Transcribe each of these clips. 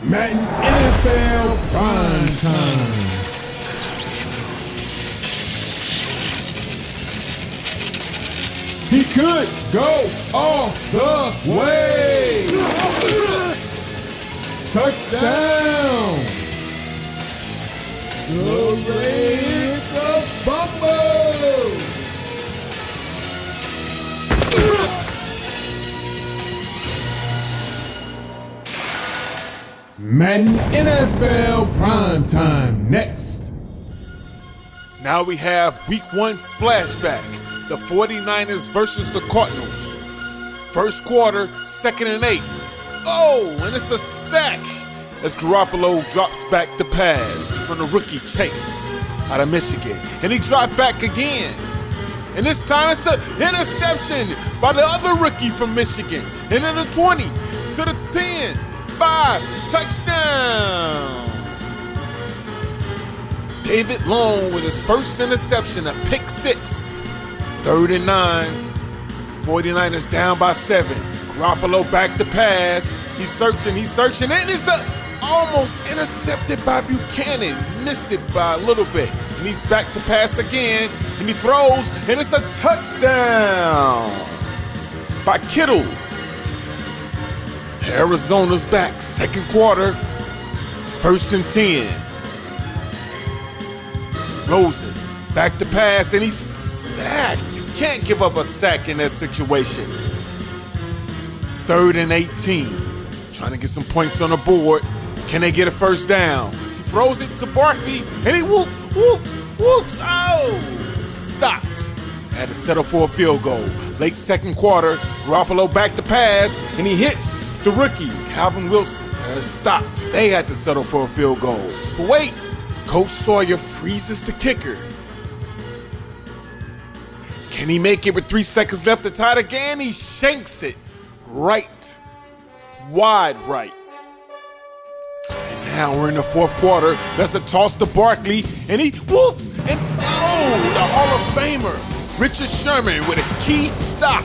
Madden NFL Primetime. He could go all the way. Touchdown. It's a fumble. Madden NFL Primetime next. Now we have week 1 flashback. The 49ers versus the Cardinals. First quarter, 2nd and 8. Oh, and it's a sack as Garoppolo drops back the pass from the rookie Chase out of Michigan. And he dropped back again. And this time it's an interception by the other rookie from Michigan. And then the 20 to the 10, 5, touchdown. David Long with his first interception, a pick 6. 3rd and 9, 49ers down by 7. Garoppolo back to pass. He's searching, and it's almost intercepted by Buchanan. Missed it by a little bit. And he's back to pass again, and he throws, and it's a touchdown by Kittle. Arizona's back, 2nd quarter, 1st and 10. Rosen back to pass, and he's sacked. You can't give up a sack in that situation. 3rd and 18. Trying to get some points on the board. Can they get a first down? He throws it to Barkley, and he whoops. Oh! Stopped. Had to settle for a field goal. Late 2nd quarter, Garoppolo back to pass, and he hits the rookie, Calvin Wilson. Stopped. They had to settle for a field goal. But wait, Coach Sawyer freezes the kicker. Can he make it with 3 seconds left to tie the game? He shanks it right, wide right. And now we're in the 4th quarter. That's a toss to Barkley, and he whoops, and oh, the Hall of Famer, Richard Sherman with a key stop.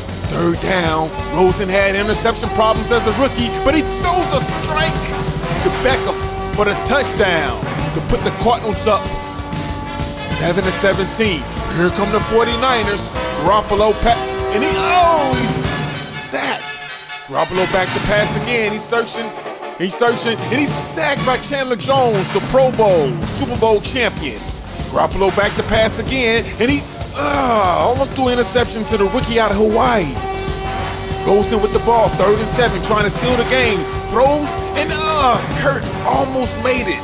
It's 3rd down. Rosen had interception problems as a rookie, but he throws a strike to Beckham for the touchdown to put the Cardinals up 7-17. Here come the 49ers. Garoppolo and he's sacked. Garoppolo back to pass again. He's searching, and he's sacked by Chandler Jones, the Pro Bowl, Super Bowl champion. Garoppolo back to pass again, and he almost threw an interception to the rookie out of Hawaii. Goes in with the ball, 3rd and 7, trying to seal the game. Throws, and Kirk almost made it.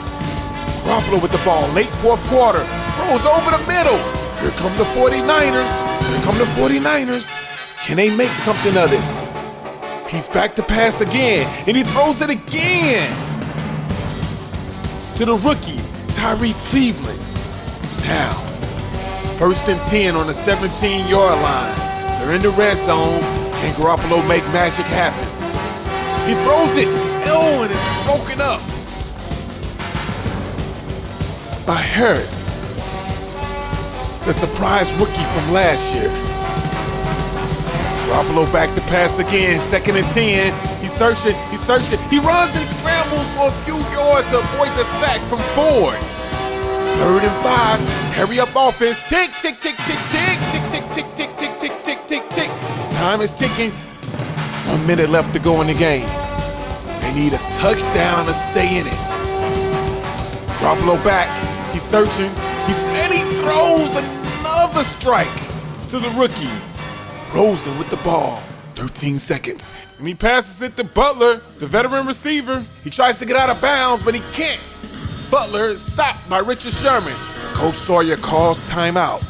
Garoppolo with the ball, late 4th quarter, throws over the middle. Here come the 49ers. Can they make something of this? He's back to pass again, and he throws it again to the rookie, Tyree Cleveland. Now, 1st and 10 on the 17-yard line. They're in the red zone. Can Garoppolo make magic happen? He throws it, and it's broken up by Harris, the surprise rookie from last year. Garoppolo back to pass again, 2nd and 10. He's searching. He runs and scrambles for a few yards to avoid the sack from Ford. 3rd and 5. Hurry up offense. Tick, tick, tick, tick, tick, tick, tick, tick, tick, tick, tick, tick, tick, tick. Time is ticking. 1 minute left to go in the game. They need a touchdown to stay in it. Garoppolo back. He's searching. And he throws another strike to the rookie. Rosen with the ball. 13 seconds. And he passes it to Butler, the veteran receiver. He tries to get out of bounds, but he can't. Butler is stopped by Richard Sherman. Coach Sawyer calls timeout.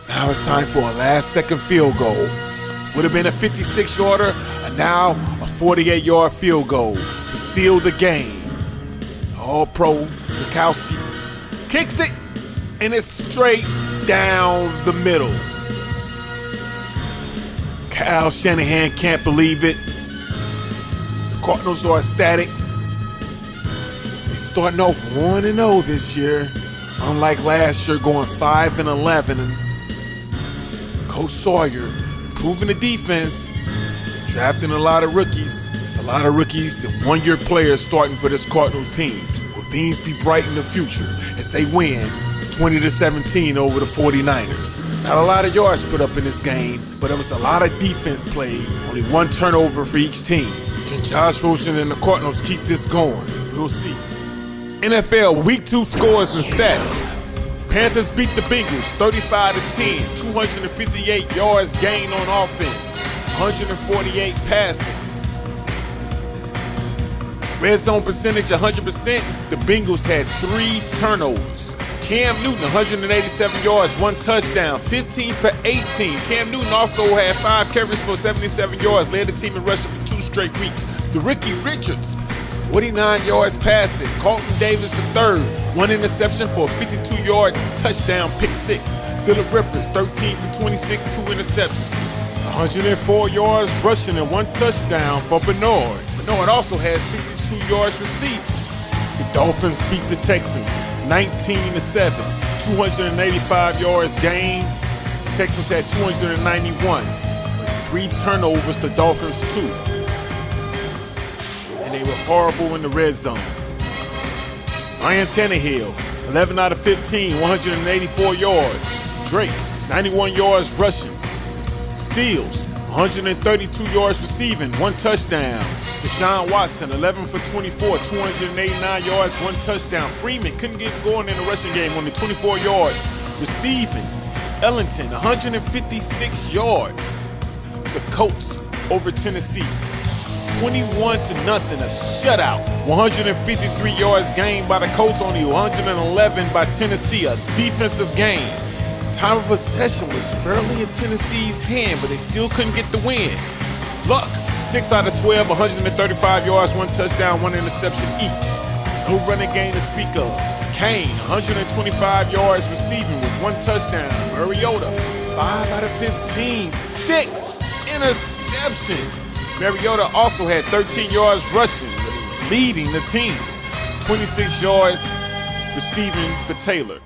Now it's time for a last-second field goal. Would have been a 56-yarder, and now a 48-yard field goal to seal the game. All-Pro Bukowski kicks it, and it's straight down the middle. Kyle Shanahan can't believe it. The Cardinals are ecstatic. They're starting off 1-0 this year, unlike last year going 5-11. Coach Sawyer improving the defense, drafting a lot of rookies. It's a lot of rookies and one-year players starting for this Cardinals team. Will things be bright in the future as they win 20-17 over the 49ers? Not a lot of yards put up in this game, but it was a lot of defense played. Only one turnover for each team. Can Josh Rosen and the Cardinals keep this going? We'll see. NFL Week 2 scores and stats. Panthers beat the Bengals 35-10, 258 yards gained on offense, 148 passing. Red zone percentage 100%. The Bengals had 3 turnovers. Cam Newton 187 yards, 1 touchdown, 15 for 18. Cam Newton also had 5 carries for 77 yards, led the team in rushing for 2 straight weeks. The Ricky Richards 49 yards passing. Carlton Davis III, 1 interception for a 52-yard touchdown pick 6. Phillip Rivers 13 for 26, 2 interceptions. 104 yards rushing and 1 touchdown for Bernard. Bernard also has 62 yards receiving. The Dolphins beat the Texans 19-7, 285 yards gained. The Texans had 291, with 3 turnovers, the Dolphins 2. And they were horrible in the red zone. Ryan Tannehill, 11 out of 15, 184 yards. Drake, 91 yards rushing. Steals, 132 yards receiving, 1 touchdown. Deshaun Watson, 11 for 24, 289 yards, 1 touchdown. Freeman couldn't get going in the rushing game, only 24 yards receiving. Ellington, 156 yards. The Colts over Tennessee, 21-0, a shutout. 153 yards gained by the Colts, only 111 by Tennessee, a defensive game. Time of possession was fairly in Tennessee's hand, but they still couldn't get the win. Luck, 6 out of 12, 135 yards, 1 touchdown, 1 interception each. No running game to speak of. Kane, 125 yards receiving with 1 touchdown. Mariota, 5 out of 15, 6 interceptions. Mariota also had 13 yards rushing, leading the team. 26 yards receiving for Taylor.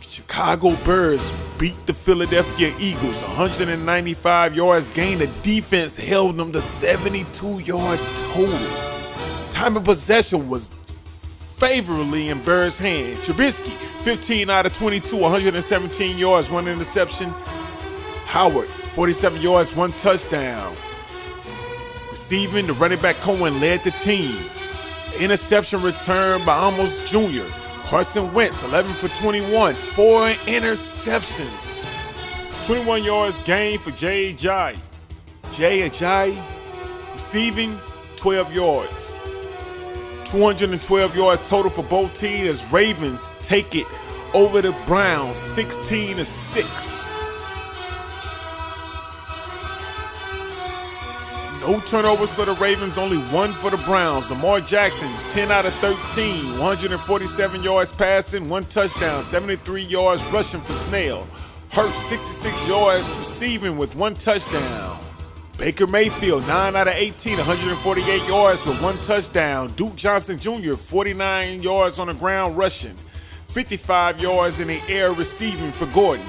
Chicago Bears beat the Philadelphia Eagles 195 yards gained. The defense held them to 72 yards total. Time of possession was favorably in Bears' hand. Trubisky, 15 out of 22, 117 yards, 1 interception. Howard, 47 yards, 1 touchdown. Receiving, the running back Cohen led the team. Interception return by Amos Jr. Carson Wentz, 11 for 21, 4 interceptions. 21 yards gained for Jay Ajayi. Jay Ajayi receiving 12 yards. 212 yards total for both teams as Ravens take it over the Browns 16-6. No turnovers for the Ravens, only 1 for the Browns. Lamar Jackson, 10 out of 13, 147 yards passing, 1 touchdown, 73 yards rushing for Snell. Hurts, 66 yards receiving with 1 touchdown. Baker Mayfield, 9 out of 18, 148 yards with 1 touchdown. Duke Johnson Jr., 49 yards on the ground rushing, 55 yards in the air receiving for Gordon.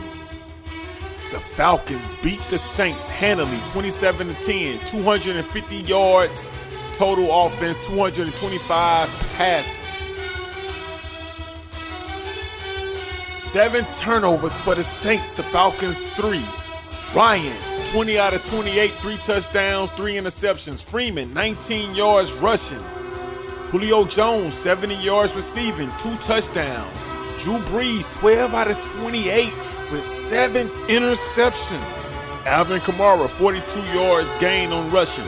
The Falcons beat the Saints handily 27-10, 250 yards total offense, 225 passing. 7 turnovers for the Saints, the Falcons 3. Ryan, 20 out of 28, 3 touchdowns, 3 interceptions. Freeman, 19 yards rushing. Julio Jones, 70 yards receiving, 2 touchdowns. Drew Brees, 12 out of 28 with 7 interceptions. Alvin Kamara, 42 yards gained on rushing.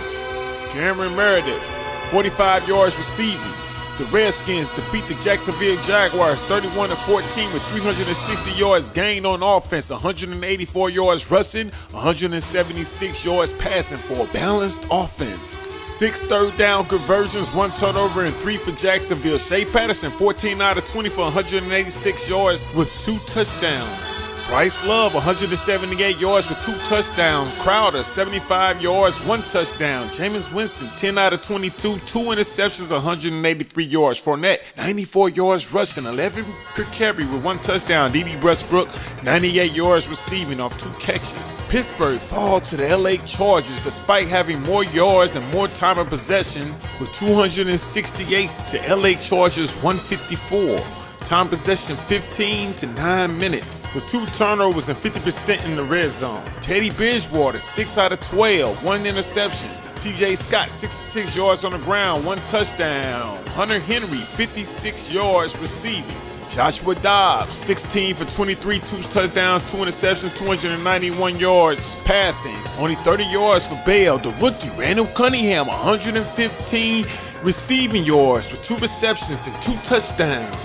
Cameron Meredith, 45 yards receiving. The Redskins defeat the Jacksonville Jaguars 31-14 with 360 yards gained on offense, 184 yards rushing, 176 yards passing for a balanced offense. 6 third down conversions, 1 turnover, and 3 for Jacksonville. Shea Patterson, 14 out of 20 for 186 yards with 2 touchdowns. Bryce Love, 178 yards with 2 touchdowns. Crowder, 75 yards, 1 touchdown. Jameis Winston, 10 out of 22, 2 interceptions, 183 yards. Fournette, 94 yards rushing, 11 per carry with 1 touchdown. Dede Westbrook, 98 yards receiving off 2 catches. Pittsburgh fall to the LA Chargers despite having more yards and more time of possession with 268 to LA Chargers 154. Time possession 15 to 9 minutes with 2 turnovers and 50% in the red zone. Teddy Bridgewater, 6 out of 12, 1 interception. TJ Scott, 66 yards on the ground, 1 touchdown. Hunter Henry, 56 yards receiving. Joshua Dobbs, 16 for 23, 2 touchdowns, 2 interceptions, 291 yards passing. Only 30 yards for Bell. The rookie, Randall Cunningham, 115 receiving yards with 2 receptions and 2 touchdowns.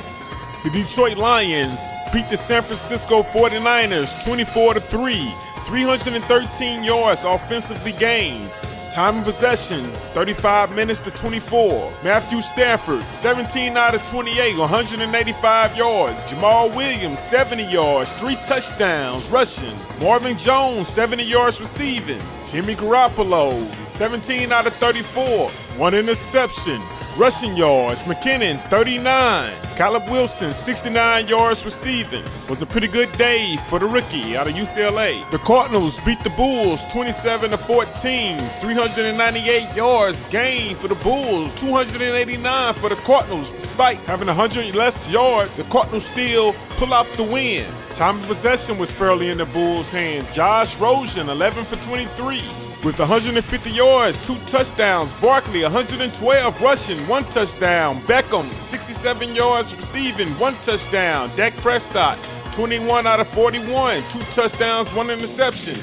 The Detroit Lions beat the San Francisco 49ers 24-3, 313 yards offensively gained. Time of possession, 35 minutes to 24. Matthew Stafford, 17 out of 28, 185 yards. Jamal Williams, 70 yards, 3 touchdowns rushing. Marvin Jones, 70 yards receiving. Jimmy Garoppolo, 17 out of 34, 1 interception. Rushing yards, McKinnon, 39. Caleb Wilson, 69 yards receiving. Was a pretty good day for the rookie out of UCLA. The Cardinals beat the Bulls 27-14. 398 yards gained for the Bulls. 289 for the Cardinals. Despite having 100 less yards, the Cardinals still pull out the win. Time of possession was fairly in the Bulls' hands. Josh Rosen, 11 for 23. With 150 yards, 2 touchdowns. Barkley, 112 rushing, 1 touchdown. Beckham, 67 yards receiving, 1 touchdown. Dak Prescott, 21 out of 41, 2 touchdowns, 1 interception.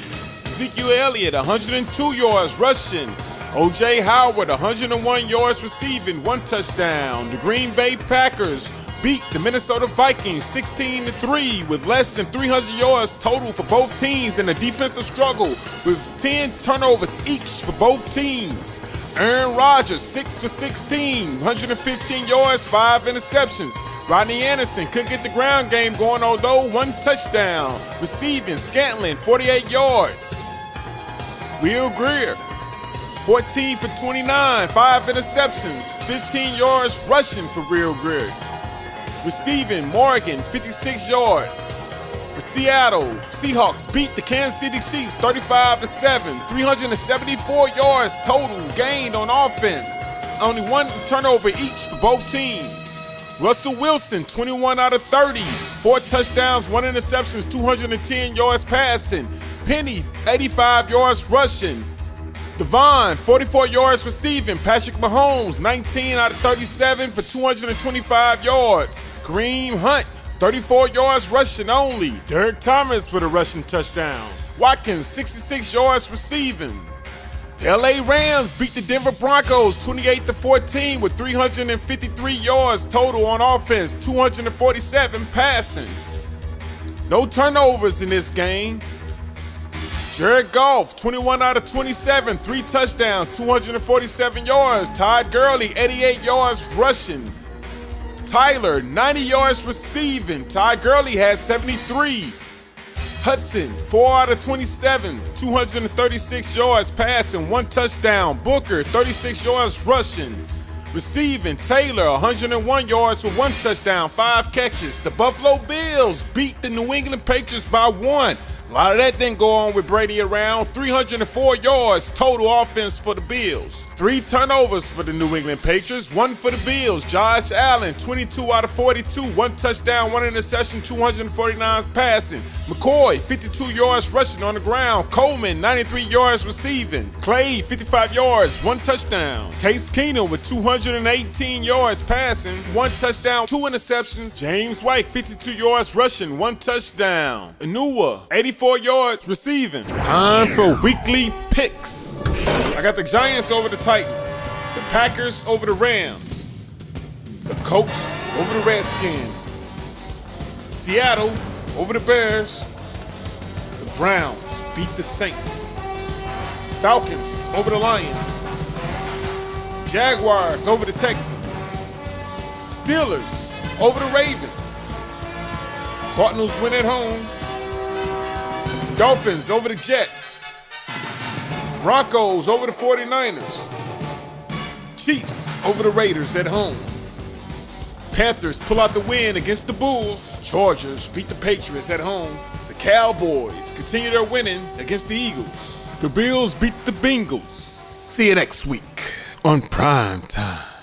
Ezekiel Elliott, 102 yards rushing. O.J. Howard, 101 yards receiving, 1 touchdown. The Green Bay Packers beat the Minnesota Vikings 16-3 with less than 300 yards total for both teams and a defensive struggle with 10 turnovers each for both teams. Aaron Rodgers, 6 for 16, 115 yards, 5 interceptions. Rodney Anderson couldn't get the ground game going, although 1 touchdown. Receiving, Scantling, 48 yards. Will Greer, 14 for 29, 5 interceptions, 15 yards rushing for Will Greer. Receiving, Morgan, 56 yards. The Seattle Seahawks beat the Kansas City Chiefs 35-7, 374 yards total gained on offense. Only 1 turnover each for both teams. Russell Wilson, 21 out of 30, 4 touchdowns, 1 interception, 210 yards passing. Penny, 85 yards rushing. Devon, 44 yards receiving. Patrick Mahomes, 19 out of 37 for 225 yards. Kareem Hunt, 34 yards rushing only. Derek Thomas with a rushing touchdown. Watkins, 66 yards receiving. The LA Rams beat the Denver Broncos 28-14 with 353 yards total on offense, 247 passing. No turnovers in this game. Jared Goff, 21 out of 27, 3 touchdowns, 247 yards. Todd Gurley, 88 yards rushing. Tyler, 90 yards receiving. Todd Gurley has 73. Hudson, 4 out of 27, 236 yards passing, 1 touchdown. Booker, 36 yards rushing. Receiving, Taylor, 101 yards for 1 touchdown, 5 catches. The Buffalo Bills beat the New England Patriots by 1. A lot of that didn't go on with Brady around. 304 yards total offense for the Bills. 3 turnovers for the New England Patriots, 1 for the Bills. Josh Allen, 22 out of 42, 1 touchdown, 1 interception, 249 passing. McCoy, 52 yards rushing on the ground. Coleman, 93 yards receiving. Clay, 55 yards, 1 touchdown. Case Keenum with 218 yards passing, 1 touchdown, 2 interceptions. James White, 52 yards rushing, 1 touchdown. Anua, 84 yards receiving. Time for weekly picks. I got the Giants over the Titans, the Packers over the Rams, the Colts over the Redskins, Seattle over the Bears, the Browns beat the Saints, Falcons over the Lions, Jaguars over the Texans, Steelers over the Ravens, Cardinals win at home, Dolphins over the Jets. Broncos over the 49ers. Chiefs over the Raiders at home. Panthers pull out the win against the Bulls. Chargers beat the Patriots at home. The Cowboys continue their winning against the Eagles. The Bills beat the Bengals. See you next week on Primetime.